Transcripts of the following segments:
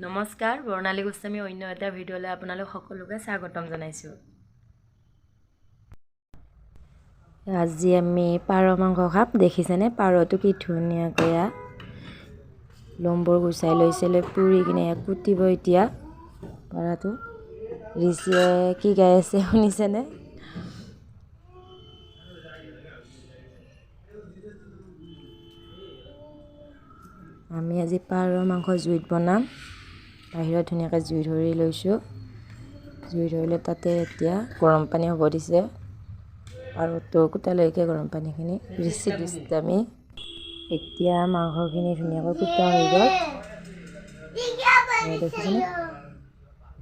নমস্কাৰ, বৰ্ণালী গোস্বামী অন্য এটা ভিডিঅ'লৈ আপোনালোক সকলোকে স্বাগতম জনাইছোঁ। আজি আমি পাৰ মাংস খাম। দেখিছেনে পাৰটো কি ধুনীয়াকৈ লম্বৰ গুচাই লৈ পুৰি কিনে কুটিব। এতিয়া পাৰটো ৰিচিয়ে কি গাই আছে শুনিছেনে? আমি আজি পাৰ মাংস জুইত বনাম। বাহিৰত ধুনীয়াকৈ জুই ধৰি লৈছোঁ। জুই ধৰিলে তাতে এতিয়া গৰম পানী হ'ব দিছে। পাৰটো কুটালৈকে গৰম পানীখিনি ৰিচিত দিছোঁ আমি। এতিয়া মাংসখিনি ধুনীয়াকৈ কুটা হৈ গ'ল। দেখিছেনে?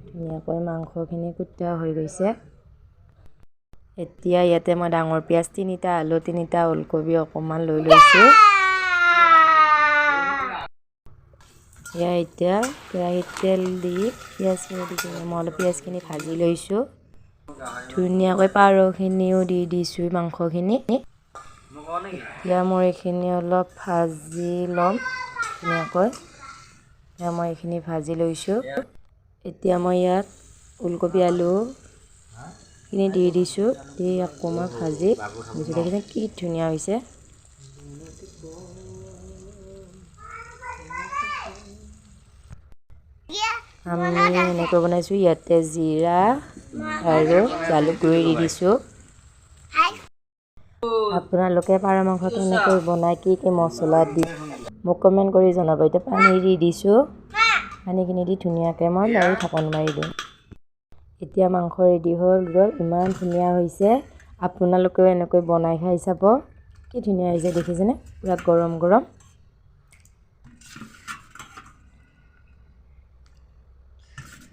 ধুনীয়াকৈ মাংসখিনি কুটা হৈ গৈছে। এতিয়া ইয়াতে মই ডাঙৰ পিঁয়াজ 3টা, আলু 3টা, ওলকবি অকণমান লৈ লৈছোঁ। এতিয়া কেৰাহীত তেল দি পিঁয়াজখিনি দি কিনে মই অলপ পিঁয়াজখিনি ভাজি লৈছোঁ। ধুনীয়াকৈ পাৰখিনিও দি দিছোঁ মাংসখিনি। এতিয়া মই এইখিনি অলপ ভাজি ল'ম ধুনীয়াকৈ। এতিয়া মই এইখিনি ভাজি লৈছোঁ। এতিয়া মই ইয়াত ওলকবি আলুখিনি দি দিছোঁ। দি আকৌ মই ভাজি দিছোঁ। দেখিছেনে কি ধুনীয়া হৈছে। আমি এনেকৈ বনাইছোঁ। ইয়াতে জিৰা আৰু জালুক গুড়ি দি দিছোঁ। আপোনালোকে পাৰ মাংসটো এনেকৈ বনাই কি মছলা দি মোক কমেণ্ট কৰি জনাব। এতিয়া পানী দি দিছোঁ। পানীখিনি দি ধুনীয়াকৈ মই লাৰি ঢাকন মাৰি দিম। এতিয়া মাংস ৰেডি হৈ গ'ল। ইমান ধুনীয়া হৈছে। আপোনালোকেও এনেকৈ বনাই খাই চাব। কি ধুনীয়া হৈছে দেখিছেনে? পূৰা গৰম গৰম।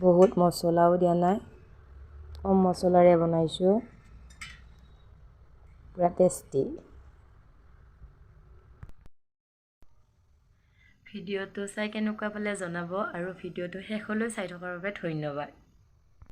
বহুত মছলাও দিয়া নাই, কম মছলাৰে বনাইছোঁ। পূৰা টেষ্টি। ভিডিঅ'টো চাই কেনেকুৱা পালে জনাব আৰু ভিডিঅ'টো শেষলৈ চাই থকাৰ বাবে ধন্যবাদ।